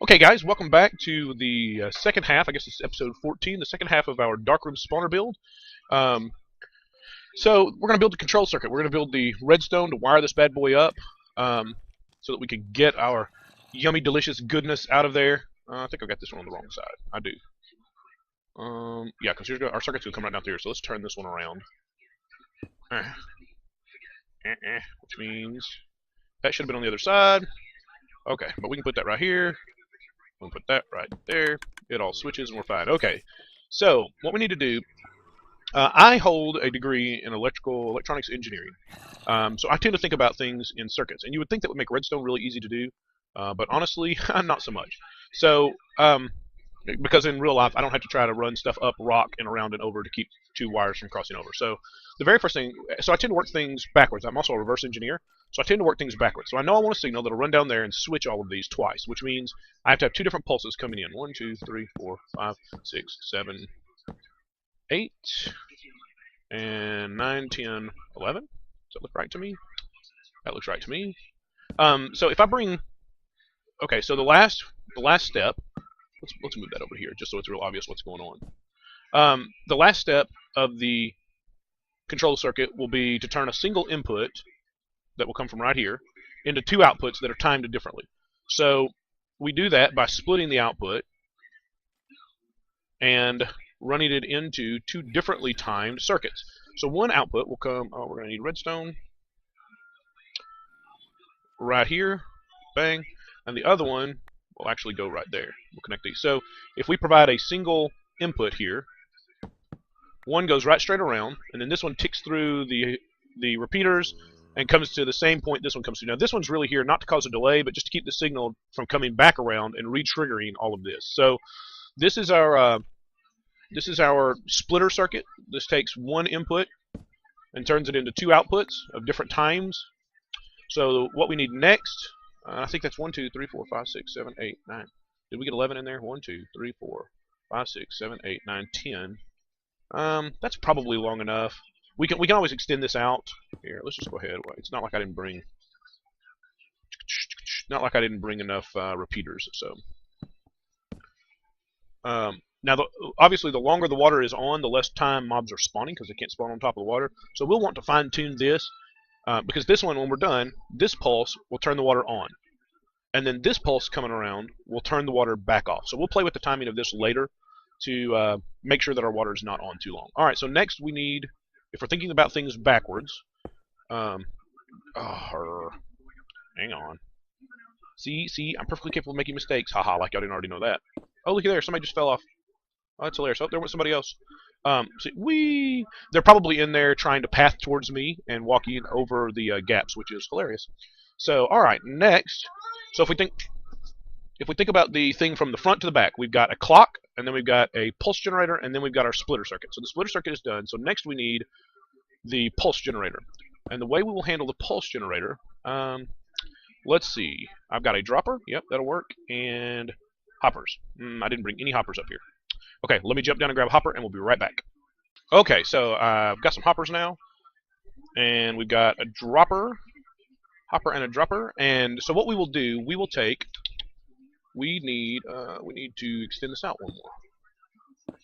Okay, guys, welcome back to the second half. I guess it's episode 14, the second half of our Darkroom spawner build. Um, so we're going to build the control circuit. We're going to build the redstone to wire this bad boy up so that we can get our yummy, delicious goodness out of there. I think I got this one on the wrong side. I do. Yeah, because our circuit's going to come right down through here, so let's turn this one around. Which means that should have been on the other side. Okay, but we can put that right here. We'll put that right there. It all switches and we're fine. Okay, so what we need to do, I hold a degree in electronics engineering. So I tend to think about things in circuits. And you would think that would make redstone really easy to do, but honestly, not so much. So, because in real life, I don't have to try to run stuff up rock and around and over to keep two wires from crossing over. So the very first thing, so I tend to work things backwards. I'm also a reverse engineer, so I tend to work things backwards. So I know I want a signal that'll run down there and switch all of these twice, which means I have to have two different pulses coming in. 1, 2, 3, 4, 5, 6, 7, 8, and 9, 10, 11. Does that look right to me? That looks right to me. So if I bring, okay, so the last step, let's move that over here just so it's real obvious what's going on. The last step of the control circuit will be to turn a single input that will come from right here into two outputs that are timed differently. So we do that by splitting the output and running it into two differently timed circuits. So one output will come, we're going to need redstone right here, bang, and the other one will actually go right there. We'll connect these. So if we provide a single input here, one goes right straight around, and then this one ticks through the repeaters and comes to the same point this one comes to. Now this one's really here not to cause a delay, but just to keep the signal from coming back around and re-triggering all of this. So this is our splitter circuit. This takes one input and turns it into two outputs of different times. So what we need next, I think that's 1, 2, 3, 4, 5, 6, 7, 8, 9. Did we get 11 in there? 1, 2, 3, 4, 5, 6, 7, 8, 9, 10. That's probably long enough. We can always extend this out. Here, let's just go ahead. It's not like I didn't bring enough repeaters. So now, obviously, the longer the water is on, the less time mobs are spawning because they can't spawn on top of the water. So we'll want to fine-tune this because this one, when we're done, this pulse will turn the water on. And then this pulse coming around will turn the water back off. So we'll play with the timing of this later to make sure that our water is not on too long. All right, so next we need, if we're thinking about things backwards, hang on. See, I'm perfectly capable of making mistakes. Haha, like y'all didn't already know that. Oh, look at there, somebody just fell off. Oh, that's hilarious. Oh, there went somebody else. See, they're probably in there trying to path towards me and walking over the gaps, which is hilarious. So, all right, next. So if we think about the thing from the front to the back, we've got a clock, and then we've got a pulse generator, and then we've got our splitter circuit. So the splitter circuit is done. So next we need the pulse generator. And the way we will handle the pulse generator, let's see. I've got a dropper. Yep, that'll work. And hoppers. I didn't bring any hoppers up here. Okay, let me jump down and grab a hopper, and we'll be right back. Okay, so I've got some hoppers now. And we've got a dropper, hopper, and a dropper. And so what we will do, we will take... We need to extend this out one more,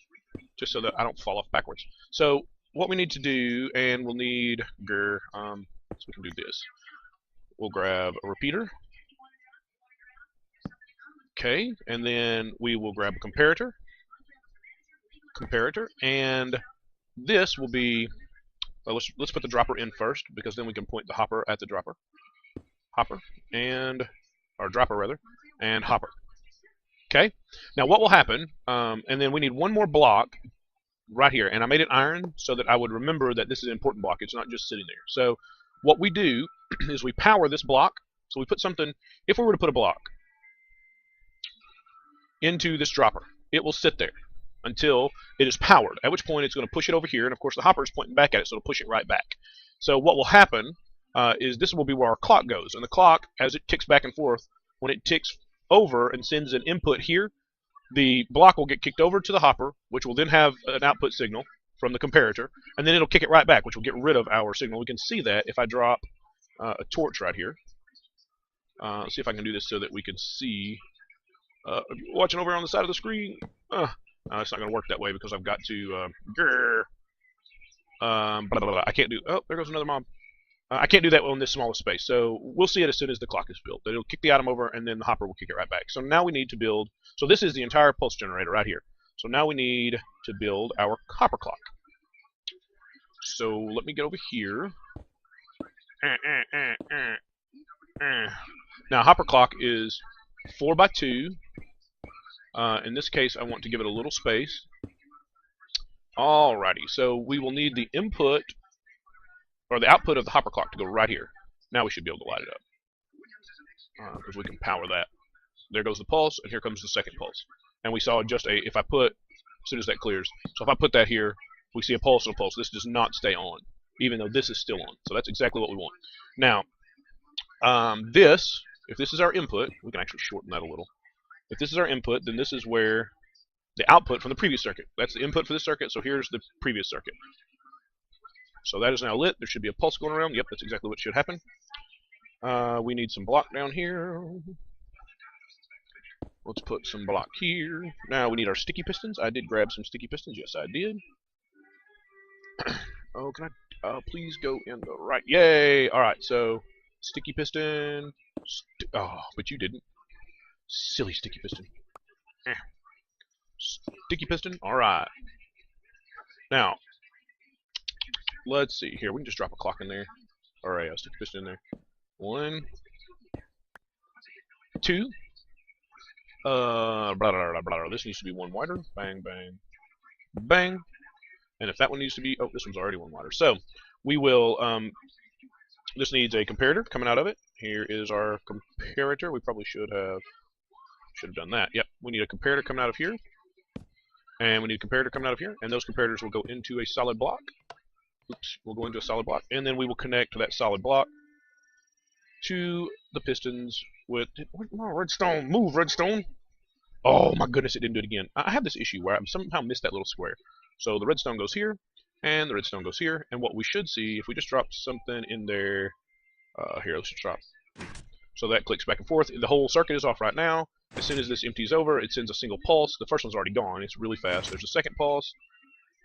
just so that I don't fall off backwards. So what we need to do, and we'll need so we can do this. We'll grab a repeater, okay, and then we will grab a comparator, and this will be. Well, let's put the dropper in first because then we can point the hopper at the dropper, dropper rather. And hopper. Okay. Now what will happen? And then we need one more block right here, and I made it iron so that I would remember that this is an important block. It's not just sitting there. So what we do is we power this block. So we put something. If we were to put a block into this dropper, it will sit there until it is powered. At which point it's going to push it over here, and of course the hopper is pointing back at it, so it'll push it right back. So what will happen is this will be where our clock goes, and the clock, as it ticks back and forth, when it ticks over and sends an input here, the block will get kicked over to the hopper, which will then have an output signal from the comparator, and then it'll kick it right back, which will get rid of our signal. We can see that if I drop a torch right here. Let's see if I can do this so that we can see Watching over on the side of the screen. No, it's not going to work that way because I've got to. Blah, blah, blah. I can't do. Oh, there goes another mob. I can't do that on this smallest space. So we'll see it as soon as the clock is built. It'll kick the item over, and then the hopper will kick it right back. So now we need to build. So this is the entire pulse generator right here. So now we need to build our hopper clock. So let me get over here. Now hopper clock is 4x2. In this case, I want to give it a little space. Alrighty, so we will need the input, or the output of the hopper clock to go right here. Now we should be able to light it up. Because we can power that. There goes the pulse, and here comes the second pulse. And we saw just a, if I put, as soon as that clears, so if I put that here, we see a pulse and a pulse. This does not stay on, even though this is still on. So that's exactly what we want. Now, if this is our input, we can actually shorten that a little. If this is our input, then this is where the output from the previous circuit. That's the input for this circuit, so here's the previous circuit. So that is now lit. There should be a pulse going around. Yep, that's exactly what should happen. We need some block down here. Let's put some block here. Now we need our sticky pistons. I did grab some sticky pistons. Yes, I did. Oh, can I please go in the right? Yay! Alright, so sticky piston. Oh, but you didn't. Silly sticky piston. Sticky piston. Alright. Now, let's see here. We can just drop a clock in there. Alright, a sticky piston in there. 1, 2. Blah, blah, blah, blah. This needs to be one wider. Bang, bang, bang. And if that one needs to be, oh, this one's already one wider. So we will. This needs a comparator coming out of it. Here is our comparator. We probably should have done that. Yep. We need a comparator coming out of here, and we need a comparator coming out of here. And those comparators will go into a solid block. Oops. We'll go into a solid block, and then we will connect that solid block to the pistons with. Oh, Redstone, move, Redstone! Oh my goodness, it didn't do it again. I have this issue where I somehow missed that little square. So the redstone goes here, and the redstone goes here, and what we should see, if we just drop something in there, here, let's just drop. So that clicks back and forth. The whole circuit is off right now. As soon as this empties over, it sends a single pulse. The first one's already gone. It's really fast. There's a second pulse.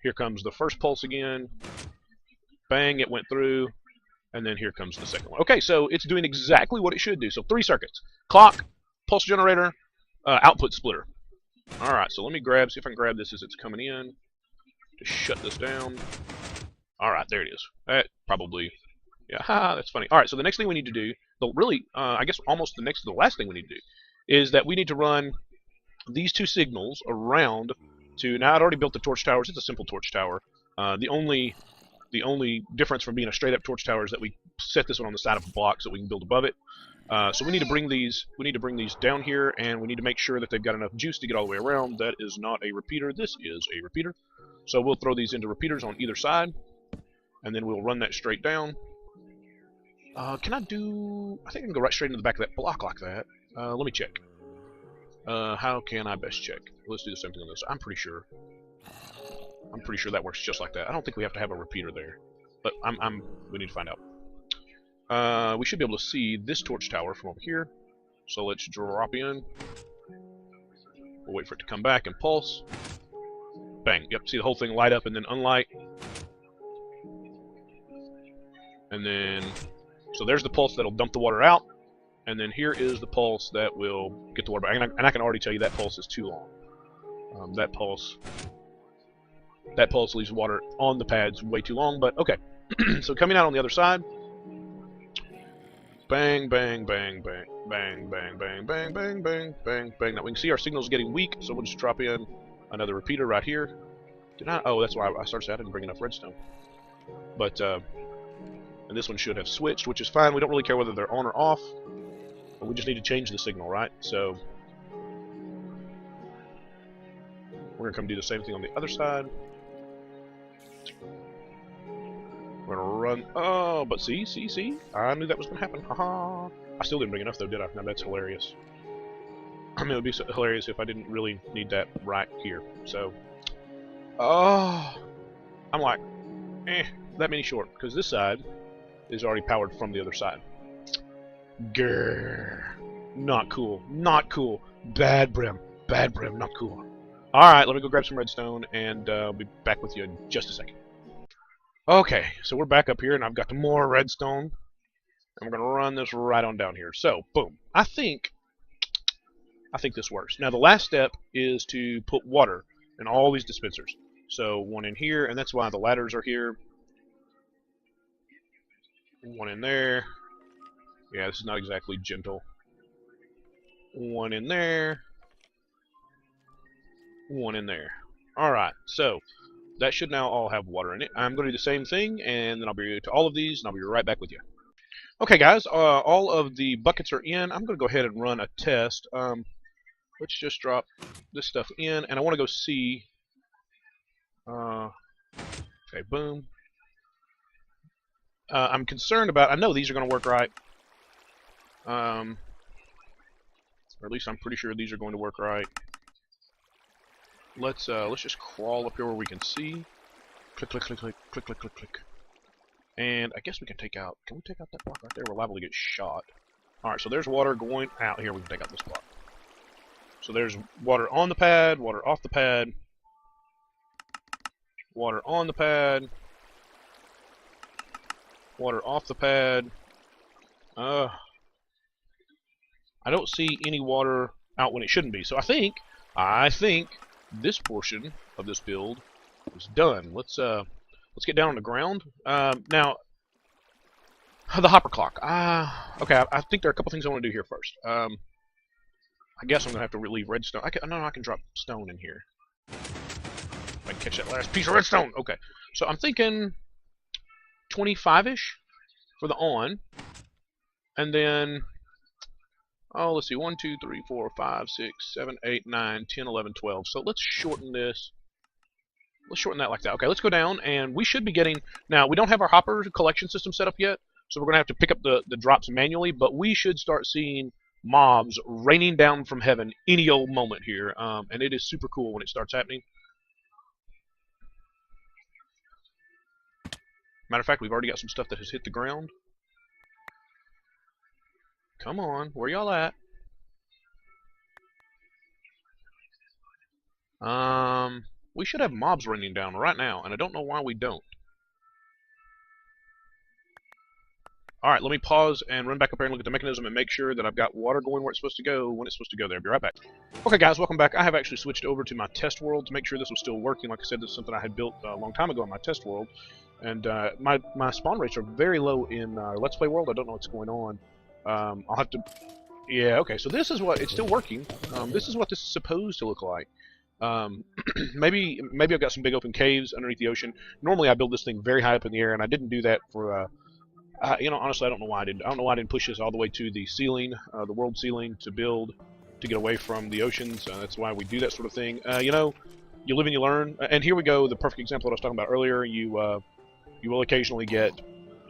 Here comes the first pulse again. Bang, it went through. And then here comes the second one. Okay, so it's doing exactly what it should do. So 3 circuits. Clock, pulse generator, output splitter. Alright, so let me see if I can grab this as it's coming in. To shut this down. Alright, there it is. That probably, yeah, haha, that's funny. Alright, so the next thing we need to do, I guess almost the last thing we need to do, is that we need to run these 2 signals around to, now I'd already built the torch towers. It's a simple torch tower. The only difference from being a straight up torch tower is that we set this one on the side of a block so we can build above it. So we need to bring these down here, and we need to make sure that they've got enough juice to get all the way around. That is not a repeater. This is a repeater. So we'll throw these into repeaters on either side, and then we'll run that straight down. Can I do? I think I can go right straight into the back of that block like that. Let me check. How can I best check? Let's do the same thing on this. I'm pretty sure that works just like that. I don't think we have to have a repeater there, but we need to find out. We should be able to see this torch tower from over here. So let's drop in. We'll wait for it to come back and pulse. Bang. Yep, see the whole thing light up and then unlight. And then, so there's the pulse that'll dump the water out. And then here is the pulse that will get the water back. And I can already tell you that pulse is too long. That pulse leaves water on the pads way too long, but okay. So coming out on the other side. Bang, bang, bang, bang, bang, bang, bang, bang, bang, bang, bang, bang. Now we can see our signal's getting weak, so we'll just drop in another repeater right here. Oh, that's why I started saying I didn't bring enough redstone. But, and this one should have switched, which is fine. We don't really care whether they're on or off. But we just need to change the signal, right? So, we're going to come do the same thing on the other side. We're going to run. Oh, but see? I knew that was going to happen. Haha. I still didn't bring enough, though, did I? Now that's hilarious. I mean, it would be so hilarious if I didn't really need that right here. So, oh, I'm like, that many short, because this side is already powered from the other side. Grrr. Not cool. Not cool. Bad brim. Bad brim. Not cool. Alright, let me go grab some redstone, and I'll be back with you in just a second. Okay, so we're back up here, and I've got more redstone. And we're going to run this right on down here. So, boom. I think this works. Now, the last step is to put water in all these dispensers. So, one in here, and that's why the ladders are here. One in there. Yeah, this is not exactly gentle. One in there. One in there. Alright, so that should now all have water in it. I'm going to do the same thing, and then I'll be to all of these, and I'll be right back with you. Okay, guys, all of the buckets are in. I'm going to go ahead and run a test. Let's just drop this stuff in, and I want to go see. Okay, boom. I'm concerned about. I know these are going to work right. Or at least I'm pretty sure these are going to work right. Let's just crawl up here where we can see. Click, click, click, click, click, click, click, click. And I guess we can take out. Can we take out that block right there? We're liable to get shot. All right, so there's water going out here. We can take out this block. So there's water on the pad, water off the pad, water on the pad, water off the pad. I don't see any water out when it shouldn't be. So I think this portion of this build is done. Let's get down on the ground. Now, the hopper clock. Okay, I think there are a couple things I want to do here first. I guess I'm gonna have to relieve redstone. I can drop stone in here. If I can catch that last piece of redstone. Okay, so I'm thinking 25-ish for the on, and then let's see, 1, 2, 3, 4, 5, 6, 7, 8, 9, 10, 11, 12. So let's shorten this. Let's shorten that like that. Okay, let's go down, and we should be getting. Now we don't have our hopper collection system set up yet, so we're gonna have to pick up the drops manually. But we should start seeing mobs raining down from heaven any old moment here, and it is super cool when it starts happening. Matter of fact, we've already got some stuff that has hit the ground. Come on, where y'all at? We should have mobs raining down right now, and I don't know why we don't. Alright, let me pause and run back up here and look at the mechanism and make sure that I've got water going where it's supposed to go when it's supposed to go there. I'll be right back. Okay, guys, welcome back. I have actually switched over to my test world to make sure this was still working. Like I said, this is something I had built a long time ago in my test world. And my spawn rates are very low in Let's Play world. I don't know what's going on. I'll have to... Yeah, okay, so this is what... It's still working. This is what this is supposed to look like. Maybe I've got some big open caves underneath the ocean. Normally I build this thing very high up in the air, and I didn't do that for... honestly, I don't know why I didn't. I don't know why I didn't push this all the way to the ceiling, the world ceiling, to get away from the oceans. That's why we do that sort of thing. You live and you learn. And here we go, the perfect example that I was talking about earlier. You will occasionally get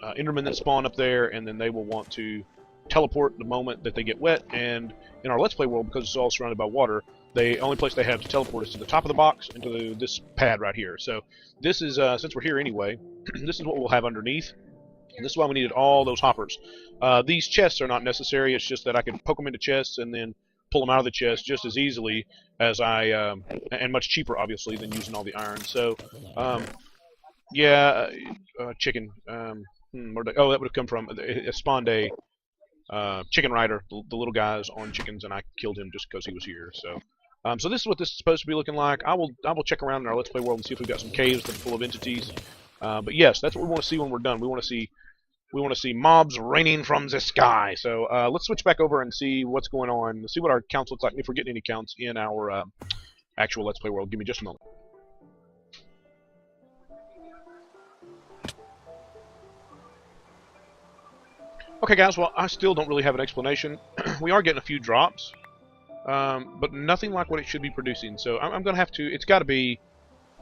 Endermen that spawn up there, and then they will want to teleport the moment that they get wet. And in our Let's Play world, because it's all surrounded by water, the only place they have to teleport is to the top of the box and to this pad right here. So this is, since we're here anyway, this is what we'll have underneath. And this is why we needed all those hoppers. These chests are not necessary. It's just that I can poke them into chests and then pull them out of the chest just as easily as and much cheaper, obviously, than using all the iron. So, yeah, chicken. That would have come from it spawned a chicken rider, the little guys on chickens, and I killed him just because he was here. So, so this is what this is supposed to be looking like. I will check around in our Let's Play world and see if we've got some caves that are full of entities. But yes, that's what we want to see when we're done. We want to see mobs raining from the sky. So let's switch back over and see what's going on. See what our counts look like, and if we're getting any counts in our actual Let's Play world. Give me just a moment. Okay, guys. Well, I still don't really have an explanation. We are getting a few drops, but nothing like what it should be producing. So I'm going to have to. It's got to be.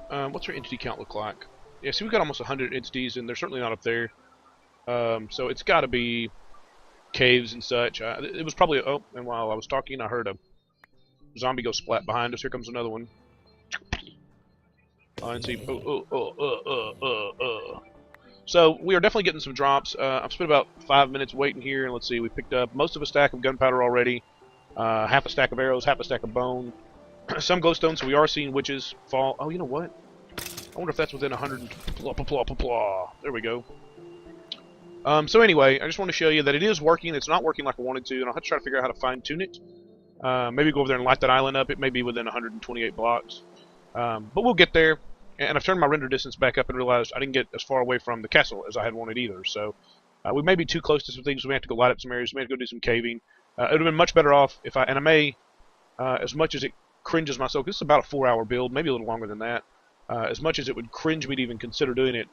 What's our entity count look like? Yeah, see, we've got almost 100 entities, and they're certainly not up there. So it's got to be caves and such. It was probably... Oh, and while I was talking, I heard a zombie go splat behind us. Here comes another one. And see... So we are definitely getting some drops. I've spent about 5 minutes waiting here, and let's see, we picked up most of a stack of gunpowder already. half a stack of arrows, half a stack of bone, some glowstone, so we are seeing witches fall. Oh, you know what? I wonder if that's within 100. Blah, blah, blah, blah, blah. There we go. So anyway, I just want to show you that it is working. It's not working like I wanted to, and I'll have to try to figure out how to fine-tune it. Maybe go over there and light that island up. It may be within 128 blocks. But we'll get there. And I've turned my render distance back up and realized I didn't get as far away from the castle as I had wanted either. So we may be too close to some things. We may have to go light up some areas. We may have to go do some caving. It would have been much better off if and I may, as much as it cringes myself, this is about a 4-hour build, maybe a little longer than that. As much as it would cringe me to even consider doing it,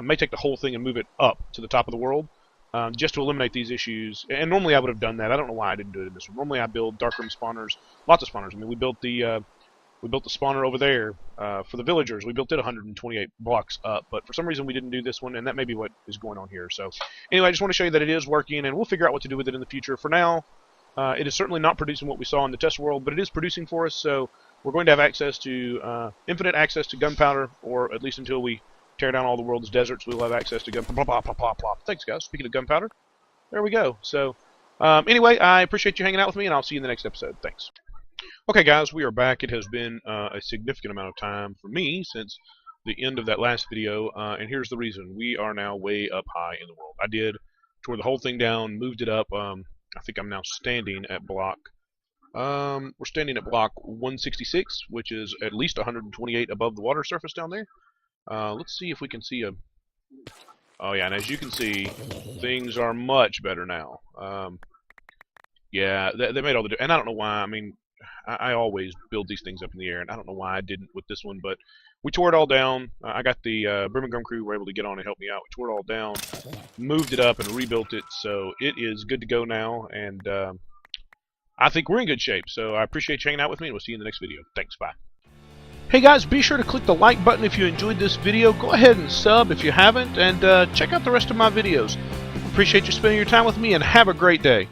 may take the whole thing and move it up to the top of the world. Just to eliminate these issues. And normally I would have done that. I don't know why I didn't do it in this one. Normally I build darkroom spawners, lots of spawners. I mean, we built the spawner over there for the villagers. We built it 128 blocks up, but for some reason we didn't do this one, and that may be what is going on here. So anyway, I just want to show you that it is working, and we'll figure out what to do with it in the future. For now, it is certainly not producing what we saw in the test world, but it is producing for us, so we're going to have access to infinite access to gunpowder, or at least until we tear down all the world's deserts, we'll have access to gunpowder. Blah, blah, blah, blah. Thanks, guys. Speaking of gunpowder, there we go. So, anyway, I appreciate you hanging out with me, and I'll see you in the next episode. Thanks. Okay, guys, we are back. It has been a significant amount of time for me since the end of that last video, and here's the reason. We are now way up high in the world. I did tore the whole thing down, moved it up. I think I'm now standing at block. We're standing at block 166, which is at least 128 above the water surface down there. Let's see if we can see a... Oh yeah, and as you can see, things are much better now. Yeah, they made all the... And I don't know why. I mean, I always build these things up in the air, and I don't know why I didn't with this one, but we tore it all down. I got the Birmingham crew were able to get on and help me out. We tore it all down, moved it up, and rebuilt it, so it is good to go now, and I think we're in good shape. So I appreciate you hanging out with me, and we'll see you in the next video. Thanks, bye. Hey guys, be sure to click the like button if you enjoyed this video. Go ahead and sub if you haven't, and check out the rest of my videos. Appreciate you spending your time with me, and have a great day.